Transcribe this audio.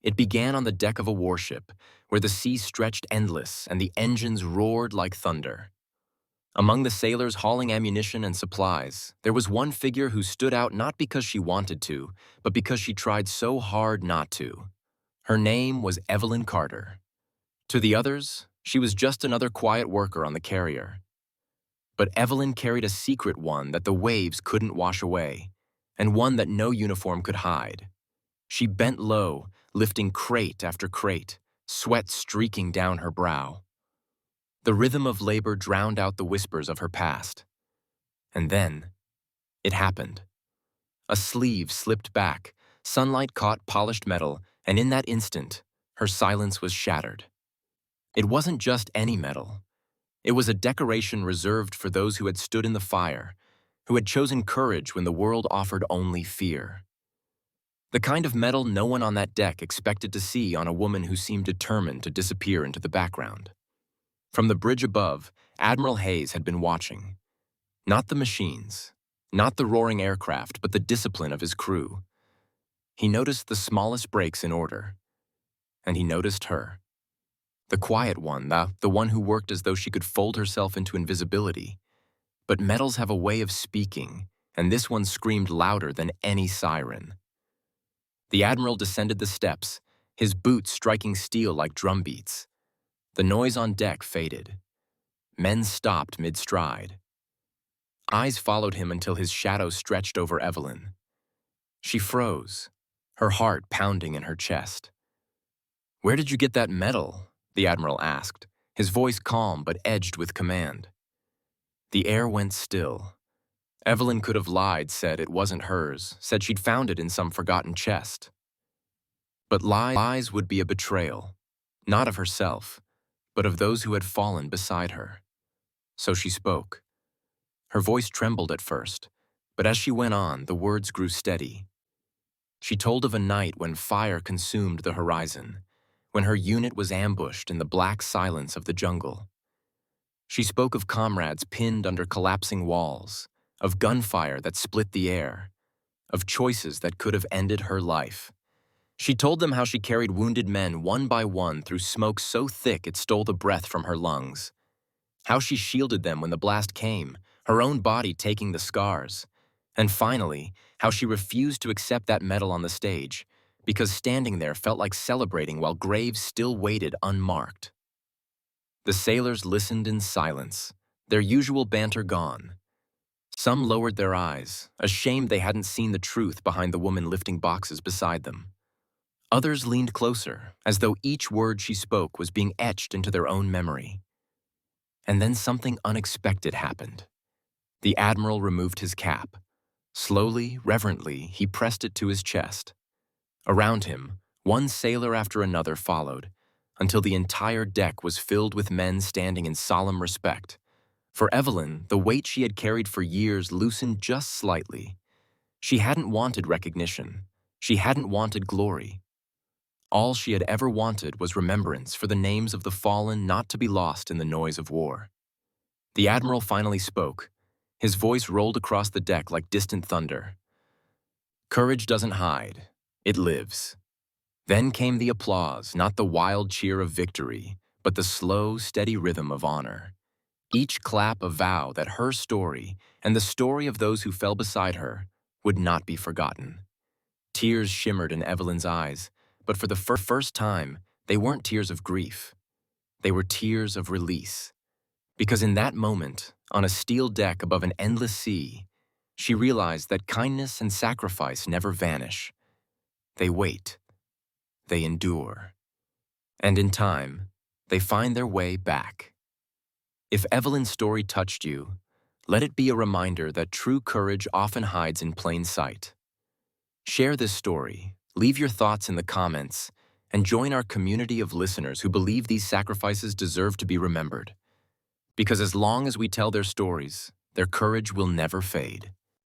It began on the deck of a warship, where the sea stretched endless and the engines roared like thunder. Among the sailors hauling ammunition and supplies, there was one figure who stood out not because she wanted to, but because she tried so hard not to. Her name was Evelyn Carter. To the others, she was just another quiet worker on the carrier. But Evelyn carried a secret one that the waves couldn't wash away, and one that no uniform could hide. She bent low, lifting crate after crate, sweat streaking down her brow. The rhythm of labor drowned out the whispers of her past. And then, it happened. A sleeve slipped back, sunlight caught polished metal, and in that instant, her silence was shattered. It wasn't just any metal. It was a decoration reserved for those who had stood in the fire, who had chosen courage when the world offered only fear. The kind of metal no one on that deck expected to see on a woman who seemed determined to disappear into the background. From the bridge above, Admiral Hayes had been watching. Not the machines, not the roaring aircraft, but the discipline of his crew. He noticed the smallest breaks in order. And he noticed her. The quiet one, the one who worked as though she could fold herself into invisibility. But metals have a way of speaking, and this one screamed louder than any siren. The Admiral descended the steps, his boots striking steel like drumbeats. The noise on deck faded. Men stopped mid-stride. Eyes followed him until his shadow stretched over Evelyn. She froze, her heart pounding in her chest. "Where did you get that medal?" the Admiral asked, his voice calm but edged with command. The air went still. Evelyn could have lied, said it wasn't hers, said she'd found it in some forgotten chest. But lies would be a betrayal, not of herself, but of those who had fallen beside her. So she spoke. Her voice trembled at first, but as she went on, the words grew steady. She told of a night when fire consumed the horizon, when her unit was ambushed in the black silence of the jungle. She spoke of comrades pinned under collapsing walls, of gunfire that split the air, of choices that could have ended her life. She told them how she carried wounded men one by one through smoke so thick it stole the breath from her lungs, how she shielded them when the blast came, her own body taking the scars, and finally, how she refused to accept that medal on the stage, because standing there felt like celebrating while graves still waited unmarked. The sailors listened in silence, their usual banter gone. Some lowered their eyes, ashamed they hadn't seen the truth behind the woman lifting boxes beside them. Others leaned closer, as though each word she spoke was being etched into their own memory. And then something unexpected happened. The Admiral removed his cap. Slowly, reverently, he pressed it to his chest. Around him, one sailor after another followed, until the entire deck was filled with men standing in solemn respect. For Evelyn, the weight she had carried for years loosened just slightly. She hadn't wanted recognition. She hadn't wanted glory. All she had ever wanted was remembrance for the names of the fallen not to be lost in the noise of war. The Admiral finally spoke. His voice rolled across the deck like distant thunder. "Courage doesn't hide. It lives." Then came the applause, not the wild cheer of victory, but the slow, steady rhythm of honor. Each clap a vow that her story, and the story of those who fell beside her, would not be forgotten. Tears shimmered in Evelyn's eyes, but for the first time, they weren't tears of grief. They were tears of release. Because in that moment, on a steel deck above an endless sea, she realized that kindness and sacrifice never vanish. They wait. They endure. And in time, they find their way back. If Evelyn's story touched you, let it be a reminder that true courage often hides in plain sight. Share this story, leave your thoughts in the comments, and join our community of listeners who believe these sacrifices deserve to be remembered. Because as long as we tell their stories, their courage will never fade.